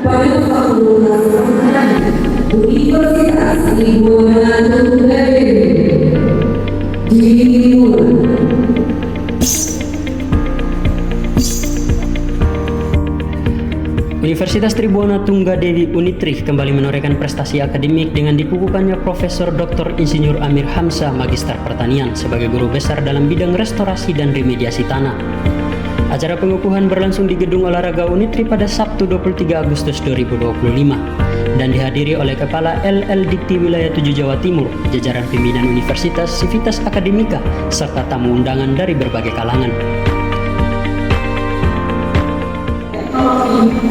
pada Fakultas Pertanian Universitas Tribhuwana Tunggadewi dimulai. Universitas Tribhuwana Tunggadewi Unitri kembali menorehkan prestasi akademik dengan dikukuhkannya Profesor Dr. Insinyur Amir Hamzah Magister Pertanian sebagai guru besar dalam bidang restorasi dan remediasi tanah. Acara pengukuhan berlangsung di Gedung Olahraga Unitri pada Sabtu 23 Agustus 2025 dan dihadiri oleh Kepala LL Dikti Wilayah 7 Jawa Timur, jajaran pimpinan Universitas, Sivitas Akademika, serta tamu undangan dari berbagai kalangan.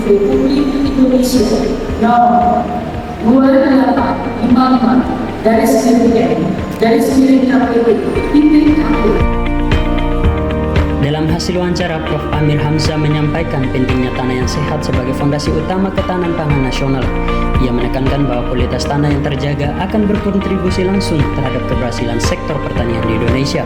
Republik Indonesia nomor 2855/3 Dalam hasil wawancara, Prof. Amir Hamzah menyampaikan pentingnya tanah yang sehat sebagai fondasi utama ketahanan pangan nasional. Ia menekankan bahwa kualitas tanah yang terjaga akan berkontribusi langsung terhadap keberhasilan sektor pertanian di Indonesia.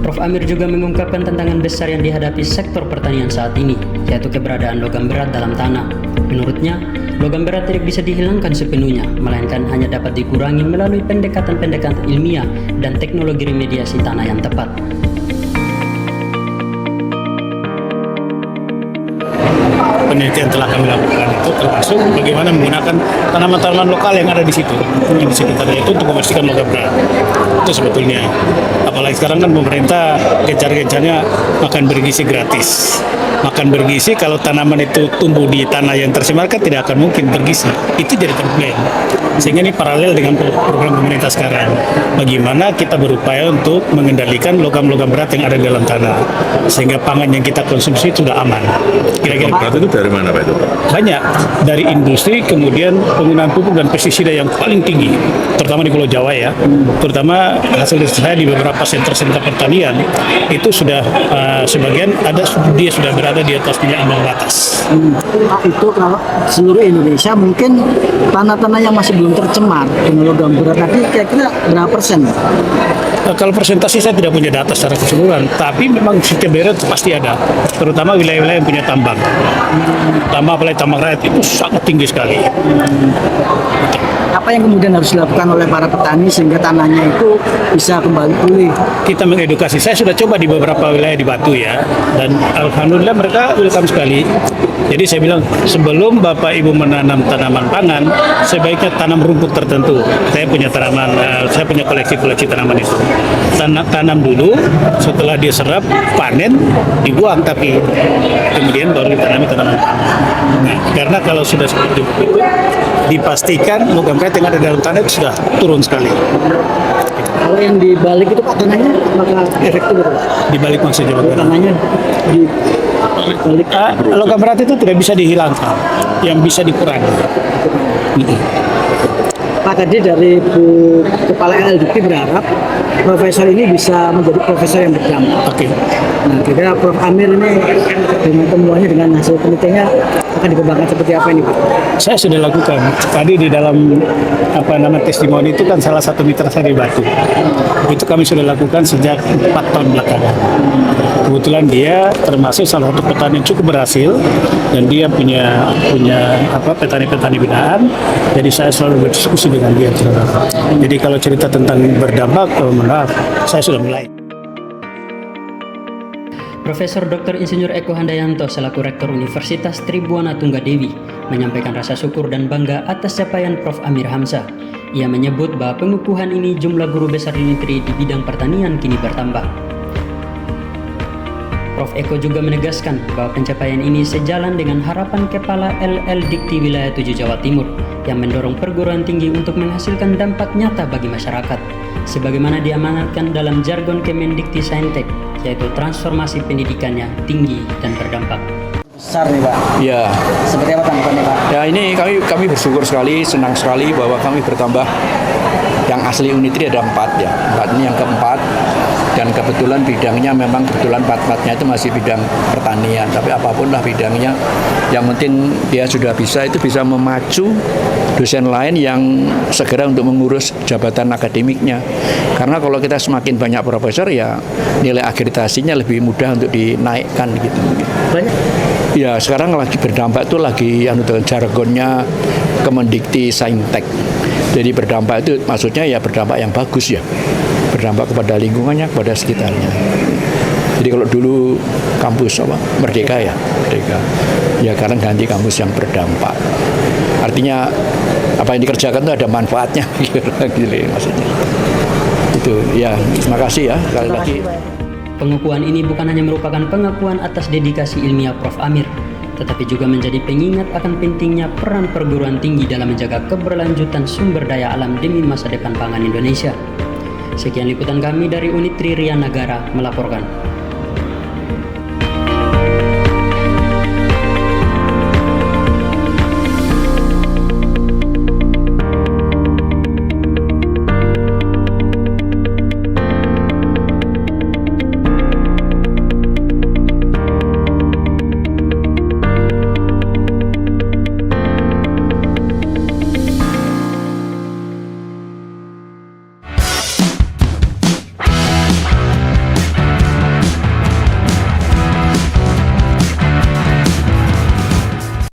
Prof. Amir juga mengungkapkan tantangan besar yang dihadapi sektor pertanian saat ini, yaitu keberadaan logam berat dalam tanah. Menurutnya, logam berat tidak bisa dihilangkan sepenuhnya, melainkan hanya dapat dikurangi melalui pendekatan-pendekatan ilmiah dan teknologi remediasi tanah yang tepat. Penelitian telah kami lakukan itu termasuk bagaimana menggunakan tanaman-tanaman lokal yang ada di situ, yang di sekitarnya itu untuk membersihkan logam berat. Itu sebetulnya. Apalagi sekarang kan pemerintah gencar-gencarnya makan bergizi gratis. Makan bergizi kalau tanaman itu tumbuh di tanah yang tercemar kan tidak akan mungkin bergizi. Itu jadi problem. Sehingga ini paralel dengan program pemerintah sekarang. Bagaimana kita berupaya untuk mengendalikan logam-logam berat yang ada di dalam tanah. Sehingga pangan yang kita konsumsi sudah aman. Kira-kira berat itu dari mana Pak itu? banyak, dari industri, kemudian penggunaan pupuk dan pestisida yang paling tinggi, terutama di Pulau Jawa ya. Terutama hasil riset saya di beberapa sentra-sentra pertanian itu sudah sebagian ada dia sudah berada di atas ambang batas. Itu kalau seluruh Indonesia mungkin tanah-tanah yang masih belum tercemar dengan logam berat tadi kira-kira berapa persen? Kalau persentase saya tidak punya data secara keseluruhan, tapi memang setiap daerah itu pasti ada, terutama wilayah-wilayah yang punya tambang. Apalagi tambang rakyat itu sangat tinggi sekali. Apa yang kemudian harus dilakukan oleh para petani sehingga tanahnya itu bisa kembali pulih? Kita mengedukasi. Saya sudah coba di beberapa wilayah di Batu ya, dan alhamdulillah mereka welcome sekali. Jadi saya bilang sebelum Bapak Ibu menanam tanaman pangan, sebaiknya tanam rumput tertentu. Saya punya tanaman, saya punya koleksi tanaman itu. Tanam dulu, setelah dia serap, panen, dibuang, tapi kemudian baru ditanami tanaman pangan. Nah, karena kalau sudah seperti itu, dipastikan logam berat yang ada dalam tanah itu sudah turun sekali. Kalau yang di balik itu Pak tanahnya apakah efektif? Di balik maksudnya Tanahnya di balik logam berat itu tidak bisa dihilangkan, yang bisa dikurangi. Pak tadi dari Bu Kepala LLDP berharap profesor ini bisa menjadi profesor yang berdampak. Oke. Nah, kira-kira Prof. Amir ini dengan temuannya, dengan hasil penelitiannya akan dikembangkan seperti apa ini, Pak? Saya sudah lakukan. Tadi di dalam testimoni itu kan salah satu mitra saya di Batu. Itu kami sudah lakukan sejak 4 tahun belakangan. Kebetulan dia termasuk salah satu petani yang cukup berhasil dan dia punya petani-petani binaan. Jadi saya selalu berdiskusi dengan dia. Jadi kalau cerita tentang berdampak, maaf, saya sudah mulai. Profesor Dr. Insinyur Eko Handayanto selaku Rektor Universitas Tribhuwana Tunggadewi menyampaikan rasa syukur dan bangga atas capaian Prof. Amir Hamzah. Ia menyebut bahwa pengukuhan ini jumlah guru besar Unitri di bidang pertanian kini bertambah. Prof. Eko juga menegaskan bahwa pencapaian ini sejalan dengan harapan Kepala LL Dikti Wilayah 7 Jawa Timur yang mendorong perguruan tinggi untuk menghasilkan dampak nyata bagi masyarakat, sebagaimana diamanatkan dalam jargon Kemendikti Saintek, yaitu transformasi pendidikannya tinggi dan berdampak. Besar nih Pak. Ya. Seperti apa tanggapannya Pak? Ya ini kami bersyukur sekali, senang sekali bahwa kami bertambah. Yang asli Unitri ada 4 ya. 4 ini yang keempat. Dan kebetulan bidangnya memang kebetulan 4-4-nya itu masih bidang pertanian. Tapi apapun lah bidangnya, yang penting dia sudah bisa memacu dosen lain yang segera untuk mengurus jabatan akademiknya. Karena kalau kita semakin banyak profesor ya nilai akreditasinya lebih mudah untuk dinaikkan gitu. Banyak Ya sekarang lagi berdampak itu lagi jargonnya Kemendikti Saintek. Jadi berdampak itu maksudnya ya berdampak yang bagus ya, berdampak kepada lingkungannya, kepada sekitarnya. Jadi kalau dulu kampus Merdeka ya, Merdeka. Ya sekarang ganti kampus yang berdampak. Artinya apa yang dikerjakan itu ada manfaatnya, gitu maksudnya. Itu ya, terima kasih ya sekali lagi. Pengakuan ini bukan hanya merupakan pengakuan atas dedikasi ilmiah Prof. Amir, tetapi juga menjadi pengingat akan pentingnya peran perguruan tinggi dalam menjaga keberlanjutan sumber daya alam demi masa depan pangan Indonesia. Sekian liputan kami dari Unit Tri Rian Nagara melaporkan.